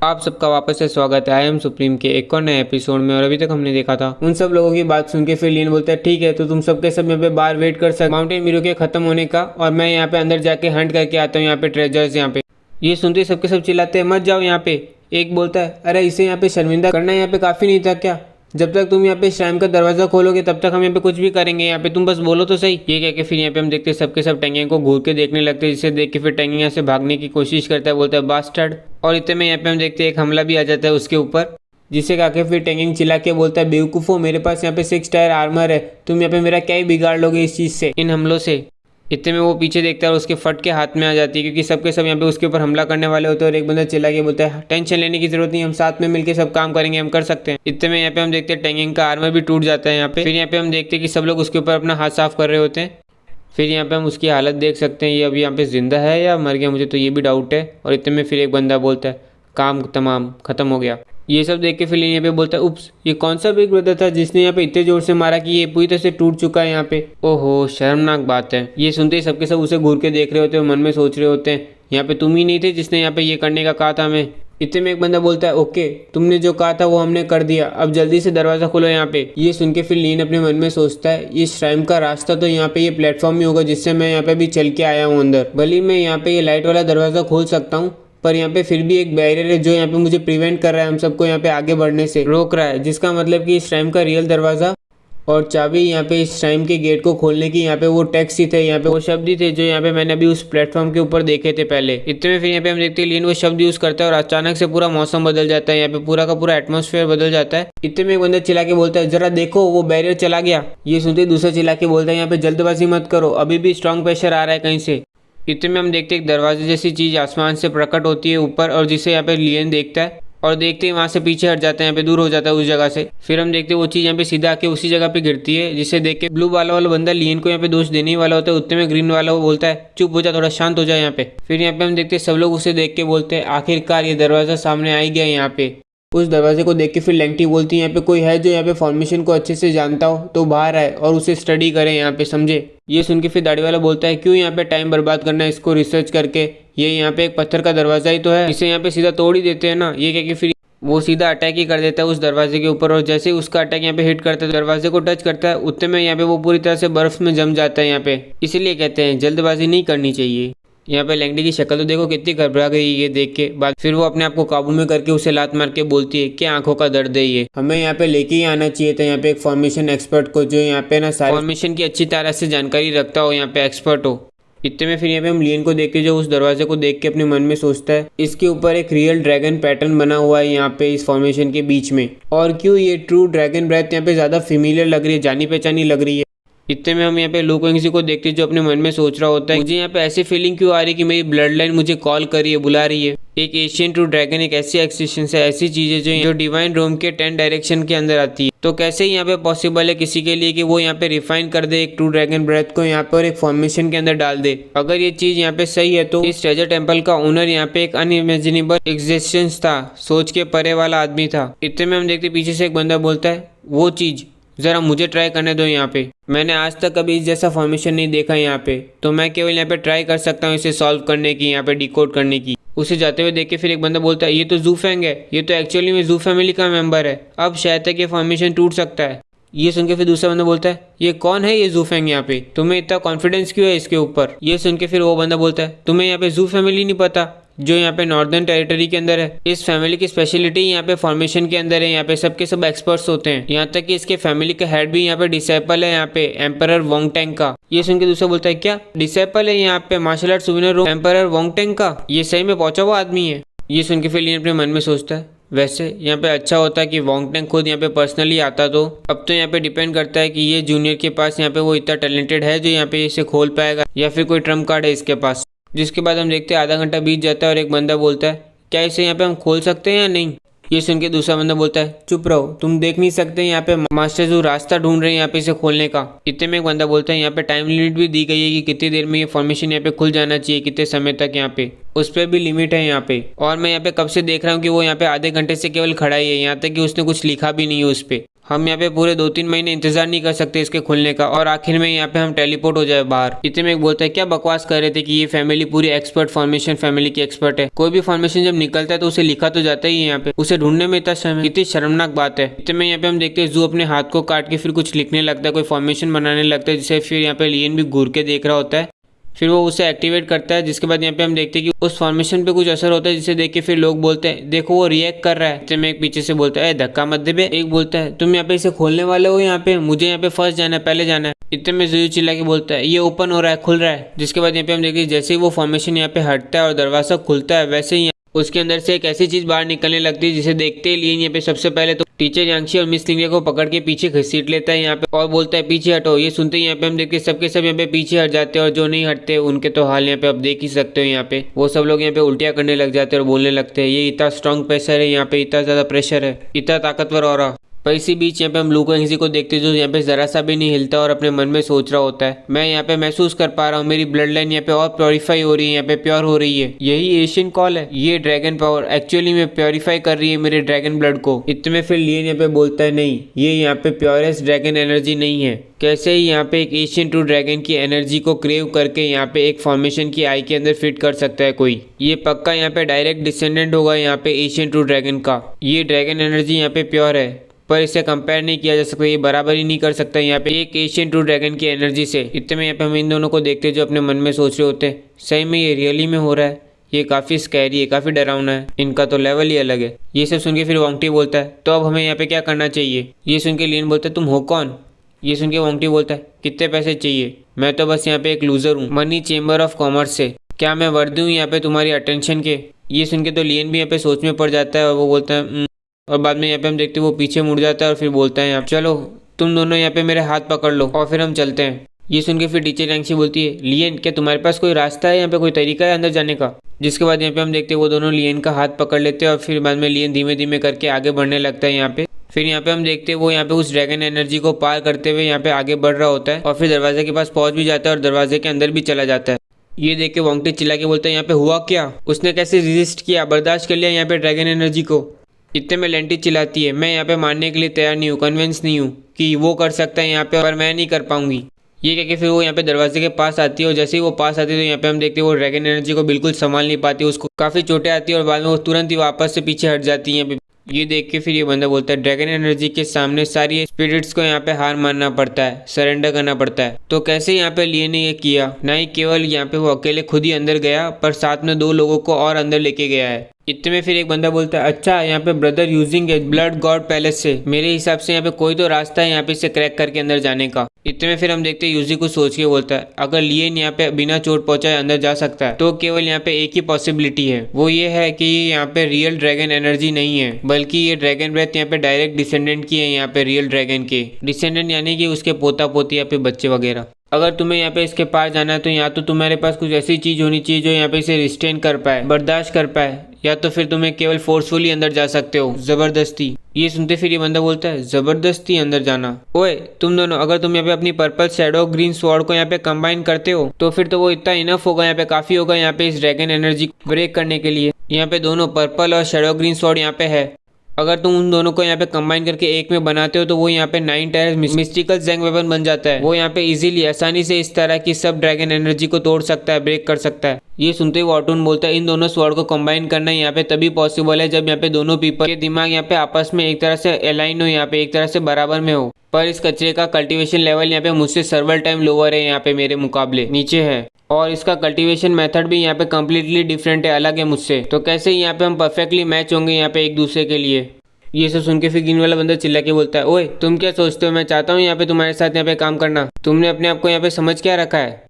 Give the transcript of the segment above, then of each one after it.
आप सबका वापस से स्वागत है। आई एम सुप्रीम के एक और नए एपिसोड में। और अभी तक हमने देखा था उन सब लोगों की बात सुन के फिर लियन बोलता है ठीक है तो तुम सबके सब यहाँ पे बाहर वेट कर सकते माउंटेन मीरो के खत्म होने का, और मैं यहाँ पे अंदर जाके हंट करके आता हूँ यहाँ पे ट्रेजर्स। यहाँ पे ये सुनते ही सबके सब चिल्लाते हैं मत जाओ यहाँ पे। एक बोलता है अरे इसे यहाँ पे शर्मिंदा करना यहाँ पे काफ़ी नहीं था क्या? जब तक तुम यहाँ पे श्राइम का दरवाजा खोलोगे तब तक हम यहाँ पे कुछ भी करेंगे, यहाँ पे तुम बस बोलो तो सही। ये कह के फिर यहाँ पे हम देखते हैं सबके सब टेंगिंग को घूर के देखने लगते हैं, जिसे देख के फिर टेंगिंग यहाँ से भागने की कोशिश करता है, बोलता है बास्टर्ड। और इतने में यहाँ पे हम देखते हैं एक हमला भी आ जाता है उसके ऊपर, जिसे कहा के फिर टेंगिंग चिल्ला के बोलता है बेवकूफ़ो मेरे पास यहाँ पे 6 टायर आर्मर है, तुम यहाँ पे मेरा क्या ही बिगाड़ लोगे इस चीज़ से, इन हमलों से। इतने में वो पीछे देखता है और उसके फट के हाथ में आ जाती है, क्योंकि सबके सब यहाँ पे उसके ऊपर हमला करने वाले होते हैं। और एक बंदा चिल्ला के बोलता है टेंशन लेने की जरूरत नहीं, हम साथ में मिलकर सब काम करेंगे, हम कर सकते हैं। इतने में यहाँ पे हम देखते हैं टेंगिंग का आर्मर भी टूट जाता है यहाँ पे। फिर यहाँ पे हम देखते हैं कि सब लोग उसके ऊपर अपना हाथ साफ कर रहे होते हैं। फिर यहाँ पे हम उसकी हालत देख सकते हैं, ये अभी यहाँ पे जिंदा है या मर गया, मुझे तो ये भी डाउट है। और इतने में फिर एक बंदा बोलता है काम तमाम खत्म हो गया। ये सब देख के फिर यहाँ पे बोलता है उप्स, ये कौन सा बिग ब्रदर था जिसने यहाँ पे इतने जोर से मारा कि ये पूरी तरह से टूट चुका है यहाँ पे। ओहो शर्मनाक बात है। ये सुनते ही सबके सब उसे घूर के देख रहे होते हैं, मन में सोच रहे होते हैं यहाँ पे तुम ही नहीं थे जिसने यहाँ पे ये करने का कहा था हमें। इतने में एक बंदा बोलता है ओके तुमने जो कहा था वो हमने कर दिया, अब जल्दी से दरवाजा खोलो यहाँ पे। ये सुन के फिर लीन अपने मन में सोचता है ये श्राइम का रास्ता तो यहाँ पे ये प्लेटफॉर्म ही होगा जिससे मैं यहाँ पे भी चल के आया हूँ अंदर। भले मैं यहाँ पे ये लाइट वाला दरवाजा खोल सकता हूँ पर यहाँ पे फिर भी एक बैरियर है जो यहाँ पे मुझे प्रिवेंट कर रहा है, हम सबको यहाँ पे आगे बढ़ने से रोक रहा है, जिसका मतलब कि इस श्राइम का रियल दरवाजा और चाबी यहाँ पे इस श्राइम के गेट को खोलने की यहाँ पे वो टेक्स्ट ही थे, यहाँ पे वो शब्द ही थे जो यहाँ पे मैंने अभी उस प्लेटफॉर्म के ऊपर देखे थे पहले। इतने में फिर यहाँ पे हम देखते हैं लीन वो शब्द यूज करता है और अचानक से पूरा मौसम बदल जाता है, यहाँ पे पूरा का पूरा एटमॉस्फेयर बदल जाता है। इतने में एक बंदा चिल्ला के बोलता है जरा देखो वो बैरियर चला गया। ये सुनते दूसरा चिल्ला के बोलता है यहाँ पे जल्दबाजी मत करो, अभी भी स्ट्रॉन्ग प्रेशर आ रहा है कहीं से। इतने में हम देखते हैं एक दरवाजे जैसी चीज आसमान से प्रकट होती है ऊपर, और जिसे यहाँ पे लियन देखता है और देखते ही वहाँ से पीछे हट जाता है, यहाँ पे दूर हो जाता है उस जगह से। फिर हम देखते हैं वो चीज़ यहाँ पे सीधा आके उसी जगह पे गिरती है, जिसे देख के ब्लू वाला बंदा लियन को यहाँ पे दोष देने वाला होता है। उतने में ग्रीन वाला वो बोलता है चुप हो जा, थोड़ा शांत हो जाए यहाँ पे। फिर यहाँ पे हम देखते हैं सब लोग उसे देख के बोलते हैं आखिरकार ये दरवाजा सामने आ ही गया यहाँ पे। उस दरवाजे को देख के फिर लैंगटी बोलती है यहाँ पे कोई है जो यहाँ पे फॉर्मेशन को अच्छे से जानता हो तो बाहर आए और उसे स्टडी करे यहाँ पे, समझे। ये सुन के फिर दाढ़ी वाला बोलता है क्यों यहाँ पे टाइम बर्बाद करना है इसको रिसर्च करके, ये यहाँ पे एक पत्थर का दरवाजा ही तो है, इसे यहाँ पे सीधा तोड़ ही देते हैं ना। ये कह के फिर वो सीधा अटैक ही कर देता है उस दरवाजे के ऊपर, और जैसे ही उसका अटैक यहाँ पे हिट करता है दरवाजे को टच करता है, उतने में यहाँ पे वो पूरी तरह से बर्फ में जम जाता है यहाँ पे। इसीलिए कहते हैं जल्दबाजी नहीं करनी चाहिए। यहाँ पे लैंगडी की शक्ल तो देखो कितनी घबरा गई ये देख के। बाद फिर वो अपने आप को काबू में करके उसे लात मार के बोलती है क्या आंखों का दर्द है ये, हमें यहाँ पे लेके ही आना चाहिए था यहाँ पे एक फॉर्मेशन एक्सपर्ट को जो यहाँ पे ना सारे फॉर्मेशन की अच्छी तरह से जानकारी रखता हो, यहाँ पे एक्सपर्ट हो। इतने में फिर यहाँ पे हम लियन को देख के जो उस दरवाजे को देख के अपने मन में सोचता है इसके ऊपर एक रियल ड्रैगन पैटर्न बना हुआ है यहाँ पे इस फॉर्मेशन के बीच में, और क्यों ये ट्रू ड्रैगन ब्रेथ यहाँ पे ज्यादा फेमिलियर लग रही है, जानी पहचानी लग रही है। इतने में हम यहाँ पे लू कुएंग्जी को देखते जो अपने मन में सोच रहा होता है मुझे यहाँ पे ऐसी फीलिंग क्यों आ रही है कि मेरी ब्लड लाइन मुझे कॉल कर रही है, बुला रही है। एक एशियन ट्रू ड्रैगन एक ऐसी एक्सिस्टेंस है, ऐसी चीजें जो डिवाइन रोम के 10 डायरेक्शन के अंदर आती है, तो कैसे यहाँ पे पॉसिबल है किसी के लिए कि वो यहाँ पे रिफाइन कर दे एक ट्रू ड्रैगन ब्रेथ को यहाँ पे और एक फॉर्मेशन के अंदर डाल दे। अगर ये चीज यहाँ पे सही है तो इस ट्रेजर टेम्पल का ओनर यहाँ पे एक अनइमेजिनेबल एग्जिस्टेंस था, सोच के परे वाला आदमी था। इतने में हम देखते पीछे से एक बंदा बोलता है वो चीज जरा मुझे ट्राई करने दो यहाँ पे, मैंने आज तक कभी इस जैसा फॉर्मेशन नहीं देखा यहाँ पे, तो मैं केवल यहाँ पे ट्राई कर सकता हूँ इसे सॉल्व करने की, यहाँ पे डिकोड करने की। उसे जाते हुए देख के फिर एक बंदा बोलता है ये तो जू फेंग है, ये तो एक्चुअली में जू फैमिली का मेंबर है, अब शायद तक ये फॉर्मेशन टूट सकता है। ये सुन के फिर दूसरा बंदा बोलता है ये कौन है ये जू फेंग यहाँ पे, तुम्हें इतना कॉन्फिडेंस क्यों है इसके ऊपर। ये सुन के फिर वो बंदा बोलता है तुम्हें यहाँ पे जू फैमिली नहीं पता जो यहाँ पे नॉर्दर्न टेरिटरी के अंदर है, इस फैमिली की स्पेशलिटी यहाँ पे फॉर्मेशन के अंदर है, यहाँ पे सबके सब एक्सपर्ट्स होते हैं, यहाँ तक कि इसके फैमिली का हेड भी यहाँ पे डिसाइपल है यहाँ पे एम्परर वोंगटेंग का। ये सुन के दूसरा बोलता है क्या डिसाइपल है यहाँ पे मार्शल आर्ट सुविनर एम्परर वोंगटेंग का, ये सही में पहुंचा हुआ आदमी है। ये सुन के फिर लियन अपने मन में सोचता है वैसे यहाँ पे अच्छा होता है कि वोंगटेंग खुद यहाँ पे पर्सनली आता, तो अब तो यहाँ पे डिपेंड करता है कि ये जूनियर के पास यहाँ पे वो इतना टैलेंटेड है जो यहाँ पे इसे खोल पाएगा या फिर कोई ट्रम्प कार्ड है इसके पास। जिसके बाद हम देखते हैं आधा घंटा बीत जाता है और एक बंदा बोलता है क्या इसे यहाँ पे हम खोल सकते हैं या नहीं। ये सुन के दूसरा बंदा बोलता है चुप रहो, तुम देख नहीं सकते यहाँ पे मास्टर जो रास्ता ढूंढ रहे हैं यहाँ पे इसे खोलने का। इतने में एक बंदा बोलता है यहाँ पे टाइम लिमिट भी दी गई है कि कितनी देर में ये फॉर्मेशन यहाँ पे खुल जाना चाहिए, कितने समय तक यहाँ पे, उस पर भी लिमिट है यहाँ पे। और मैं यहाँ पे कब से देख रहा हूँ कि वो यहाँ पे आधे घंटे से केवल खड़ा ही है, यहाँ तक कि उसने कुछ लिखा भी नहीं है उस पर। हम यहाँ पे पूरे 2-3 महीने इंतजार नहीं कर सकते इसके खुलने का, और आखिर में यहाँ पे हम टेलीपोर्ट हो जाए बाहर। इतने में एक बोलता है क्या बकवास कर रहे थे कि ये फैमिली पूरी एक्सपर्ट फॉर्मेशन फैमिली की एक्सपर्ट है। कोई भी फॉर्मेशन जब निकलता है तो उसे लिखा तो जाता ही है, यहाँ पे उसे ढूंढने में इतना समय, कितनी शर्मनाक बात है। इतने में यहाँ पे हम देखते हैं जू अपने हाथ को काट के फिर कुछ लिखने लगता है, कोई फॉर्मेशन बनाने लगता है, जिसे फिर यहाँ पे लियन भी घूर के देख रहा होता है। फिर वो उसे एक्टिवेट करता है, जिसके बाद यहाँ पे हम देखते हैं कि उस फॉर्मेशन पे कुछ असर होता है, जिसे देख के फिर लोग बोलते हैं देखो वो रिएक्ट कर रहा है। इतने में एक पीछे से बोलता है धक्का मत दे बे। एक बोलता है तुम यहाँ पे इसे खोलने वाले हो, यहाँ पे मुझे यहाँ पे फर्स्ट जाना है, पहले जाना है। इतने में ज़ू चिल्ला के बोलता है ये ओपन हो रहा है, खुल रहा है। जिसके बाद यहाँ पे हम देखते हैं जैसे ही वो फॉर्मेशन यहाँ पे हटता है और दरवाजा खुलता है, वैसे ही उसके अंदर से एक ऐसी चीज बाहर निकलने लगती है, जिसे देखते ही लियन यहाँ पे सबसे पहले तो टीचर यांगशी और मिस लिंगे को पकड़ के पीछे घसीट लेता है यहाँ पे और बोलता है पीछे हटो। ये सुनते ही यहाँ पे हम देखते हैं सबके सब यहाँ पे पीछे हट जाते हैं, और जो नहीं हटते उनके तो हाल यहाँ पे आप देख ही सकते हो। यहाँ पे वो सब लोग यहाँ पे उल्टियाँ करने लग जाते हैं और बोलने लगते हैं ये इतना स्ट्रॉन्ग प्रेशर है, यहाँ पे इतना ज्यादा प्रेशर है, इतना ताकतवर हो रहा। पर इसी बीच यहाँ पे हम लू एंगजी को देखते हैं जो यहाँ पे जरा सा भी नहीं हिलता और अपने मन में सोच रहा होता है मैं यहाँ पे महसूस कर पा रहा हूँ मेरी ब्लड लाइन यहाँ पे और प्योरीफाई हो रही है, यहाँ पे प्योर हो रही है। यही एशियन कॉल है, ये ड्रैगन पावर एक्चुअली में प्योरीफाई कर रही है मेरे ड्रैगन ब्लड को। इतने में फिर लियन यहाँ पे बोलता है नहीं, ये यहाँ पे प्योरेस्ट ड्रैगन एनर्जी नहीं है। कैसे ही यहाँ पे एक एशियन ट्रू ड्रैगन की एनर्जी को क्रेव करके यहाँ पे एक फॉर्मेशन की आई के अंदर फिट कर सकता है कोई, ये पक्का यहाँ पे डायरेक्ट डिसेंडेंट होगा यहाँ पे एशियन ट्रू ड्रैगन का। ये ड्रैगन एनर्जी यहाँ पे प्योर है, पर इसे कंपेयर नहीं किया जा सकता, ये बराबर ही नहीं कर सकता यहाँ पे एक एशियन ट्रू ड्रैगन की एनर्जी से। इतने में यहाँ पे हम इन दोनों को देखते हैं जो अपने मन में सोच रहे होते हैं सही में ये रियली में हो रहा है, ये काफ़ी स्कैरी है, काफ़ी डरावना है, इनका तो लेवल ही अलग है। ये सब सुन के फिर वांगटी बोलता है तो अब हमें यहाँ पे क्या करना चाहिए। ये सुन के लियन बोलता है तुम हो कौन। ये सुन के वांगटी बोलता है कितने पैसे चाहिए, मैं तो बस यहाँ पे एक लूजर हूँ मनी चेम्बर ऑफ कॉमर्स से, क्या मैं वर्दी हूँ यहाँ पे तुम्हारी अटेंशन के। ये सुन के तो लियन भी यहाँ पे सोच में पड़ जाता है और वो बोलता है और बाद में यहाँ पे हम देखते हैं वो पीछे मुड़ जाता है और फिर बोलता है यहाँ चलो तुम दोनों यहाँ पे मेरे हाथ पकड़ लो और फिर हम चलते हैं। ये सुन के फिर टीचर यांगशी बोलती है लियन क्या तुम्हारे पास कोई रास्ता है, यहाँ पे कोई तरीका है अंदर जाने का। जिसके बाद यहाँ पे हम देखते हैं वो दोनों लियन का हाथ पकड़ लेते हैं और फिर बाद में लियन धीमे धीमे करके आगे बढ़ने लगता है यहाँ पे। फिर यहाँ पे हम देखते हैं वो यहाँ पे उस ड्रैगन एनर्जी को पार करते हुए यहाँ पे आगे बढ़ रहा होता है और फिर दरवाजे के पास पहुंच भी जाता है और दरवाजे के अंदर भी चला जाता है। ये देख के वांगटी चिल्ला के बोलता है यहाँ पे हुआ क्या, उसने कैसे रेजिस्ट किया, बर्दाश्त कर लिया यहाँ पे ड्रैगन एनर्जी को। इतने में लेंटी चिल्लाती है मैं यहाँ पे मानने के लिए तैयार नहीं हूँ, कन्विंस नहीं हूँ कि वो कर सकता है यहाँ पे पर मैं नहीं कर पाऊंगी। ये कह के फिर वो यहाँ पे दरवाजे के पास आती है और जैसे ही वो पास आती है तो यहाँ पे हम देखते हैं वो ड्रैगन एनर्जी को बिल्कुल संभाल नहीं पाती, उसको काफ़ी चोटें आती है और बाद में वो तुरंत ही वापस से पीछे हट जाती है यहाँ पे। ये देख के फिर ये बंदा बोलता है ड्रैगन एनर्जी के सामने सारी स्पिरिट्स को यहाँ पे हार मानना पड़ता है, सरेंडर करना पड़ता है। तो कैसे यहाँ पे लियन ने ये किया, ना ही केवल यहाँ पे वो अकेले खुद ही अंदर गया पर साथ में 2 लोगों को और अंदर लेके गया है। इतने में फिर एक बंदा बोलता है अच्छा यहाँ पे ब्रदर यूजिंग ए ब्लड गॉड पैलेस से, मेरे हिसाब से यहाँ पे कोई तो रास्ता है यहाँ पे इसे क्रैक करके अंदर जाने का। इतने में फिर हम देखते हैं यूजी कुछ सोच के बोलता है अगर लियन यहाँ पे बिना चोट पहुंचाए अंदर जा सकता है तो केवल यहाँ पे एक ही पॉसिबिलिटी है, वो ये है कि यहाँ पे रियल ड्रैगन एनर्जी नहीं है बल्कि ये ड्रैगन ब्रेथ यहाँ पे डायरेक्ट डिसेंडेंट की है, यहाँ पे रियल ड्रैगन के डिसेंडेंट यानी कि उसके पोता पोती यहाँ पे बच्चे वगैरह। अगर तुम्हें यहाँ पे इसके पार जाना है तो या तो तुम्हारे पास कुछ ऐसी चीज होनी चाहिए जो यहाँ पे इसे रिस्टेन कर पाए, बर्दाश्त कर पाए, या तो फिर तुम्हें केवल फोर्सफुली अंदर जा सकते हो, जबरदस्ती। ये सुनते फिर ये बंदा बोलता है जबरदस्ती अंदर जाना। ओए तुम दोनों अगर तुम यहाँ पे अपनी पर्पल शैडो ग्रीन स्वॉर्ड को यहाँ पे कंबाइन करते हो तो फिर तो वो इतना इनफ होगा, यहाँ पे काफी होगा यहाँ पे इस ड्रैगन एनर्जी को ब्रेक करने के लिए। यहाँ पे दोनों पर्पल और शैडो ग्रीन स्वॉर्ड यहाँ पे है, अगर तुम उन दोनों को यहाँ पे कंबाइन करके एक में बनाते हो तो वो यहाँ पे 9 टायर मिस्टिकल जैंग वेपन बन जाता है। वो यहाँ पे इजीली आसानी से इस तरह की सब ड्रैगन एनर्जी को तोड़ सकता है, ब्रेक कर सकता है। ये सुनते ही ऑटून बोलता है इन दोनों स्वॉर्ड को कंबाइन करना यहाँ पे तभी पॉसिबल है जब यहाँ पे दोनों पीपल के दिमाग यहाँ पे आपस में एक तरह से अलाइन हो, यहाँ पे एक तरह से बराबर में हो। पर इस कचरे का कल्टीवेशन लेवल यहाँ पे मुझसे सर्वल टाइम लोअर है, यहाँ पे मेरे मुकाबले नीचे है, और इसका कल्टीवेशन मेथड भी यहाँ पे कम्प्लीटली डिफरेंट है, अलग है मुझसे। तो कैसे यहाँ पे हम परफेक्टली मैच होंगे यहाँ पे एक दूसरे के लिए। ये सब सुन के फिर ग्रीन वाला बंदा चिल्ला के बोलता है ओए तुम क्या सोचते हो मैं चाहता हूँ यहाँ पे तुम्हारे साथ यहाँ पे काम करना, तुमने अपने आप को यहाँ पे समझ क्या रखा है।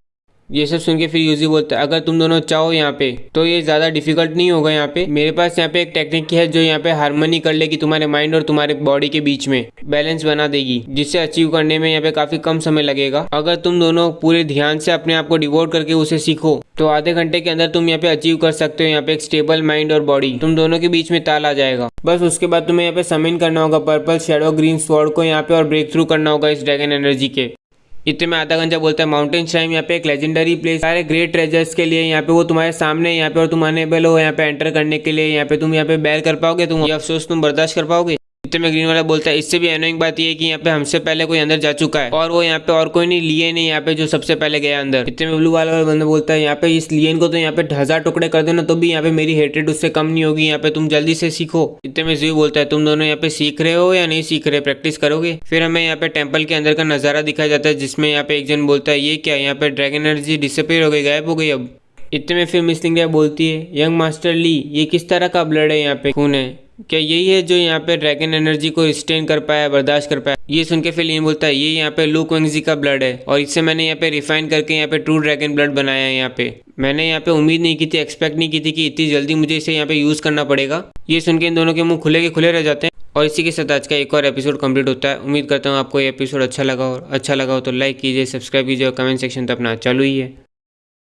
ये सब सुन के फिर यूजी बोलता है अगर तुम दोनों चाहो यहाँ पे तो ये ज़्यादा डिफिकल्ट नहीं होगा, यहाँ पे मेरे पास यहाँ पे एक टेक्निक है जो यहाँ पे हार्मनी कर लेगी तुम्हारे माइंड और तुम्हारे बॉडी के बीच में, बैलेंस बना देगी, जिससे अचीव करने में यहाँ पे काफ़ी कम समय लगेगा। अगर तुम दोनों पूरे ध्यान से अपने आप को डिवोट करके उसे सीखो तो आधे घंटे के अंदर तुम यहाँ पे अचीव कर सकते हो यहाँ पे एक स्टेबल माइंड और बॉडी, तुम दोनों के बीच में ताल आ जाएगा। बस उसके बाद तुम्हें यहाँ पे समिन करना होगा पर्पल शैडो ग्रीन स्वॉर्ड को यहाँ पे और ब्रेक थ्रू करना होगा इस ड्रैगन एनर्जी के। इतने में आधा घंटा बोलता है माउंटेन श्राइन यहाँ पे एक लेजेंडरी प्लेस सारे ग्रेट ट्रेजर्स के लिए, यहाँ पे वो तुम्हारे सामने यहाँ पे और तुम अनेबल हो यहाँ पे एंटर करने के लिए, यहाँ पे तुम यहाँ पे बैर कर पाओगे, तुम ये अफसोस तुम बर्दाश्त कर पाओगे। इतने में ग्रीन वाला बोलता है इससे भी एनोइंग बात ये है कि यहाँ पे हमसे पहले कोई अंदर जा चुका है और वो यहाँ पे और कोई नहीं लिए नहीं यहाँ पे जो सबसे पहले गया अंदर। इतने में ब्लू वाला बंदा बोलता है यहाँ पे इस लियन को तो यहाँ पे 1000 टुकड़े कर देना तो भी यहाँ पे मेरी हेट्रेड उससे कम नहीं होगी, यहाँ पे तुम जल्दी से सीखो। इतने में ज़ू बोलता है तुम दोनों यहाँ पे सीख रहे हो या नहीं सीख रहे, प्रैक्टिस करोगे। फिर हमें यहाँ पे टेम्पल के अंदर का नजारा दिखाया जाता है जिसमें यहाँ पे एक जन बोलता है ये क्या, यहाँ पे ड्रैगन एनर्जी डिसअपीयर हो गई, गायब हो गई अब। इतने में फिर मिस लिंगरिया बोलती है यंग मास्टर ली ये किस तरह का ब्लड है, यहाँ पे खून है क्या, यही है जो यहाँ पे ड्रैगन एनर्जी को रिस्टेन कर पाया, बर्दाश्त कर पाया। ये सुन के फिर लियन बोलता है ये यहाँ पे लू क्वेंगजी का ब्लड है और इससे मैंने यहाँ पे रिफाइन करके यहाँ पे ट्रू ड्रैगन ब्लड बनाया है। यहाँ पे मैंने यहाँ पे उम्मीद नहीं की थी, एक्सपेक्ट नहीं की थी कि इतनी जल्दी मुझे इसे यहाँ पे यूज करना पड़ेगा। ये सुन के इन दोनों के मुंह खुले के खुले रह जाते हैं और इसी के साथ आज का एक और एपिसोड कंप्लीट होता है। उम्मीद करता हूँ आपको ये एपिसोड अच्छा लगा हो तो लाइक कीजिए, सब्सक्राइब कीजिए और कमेंट सेक्शन तो अपना चालू ही है।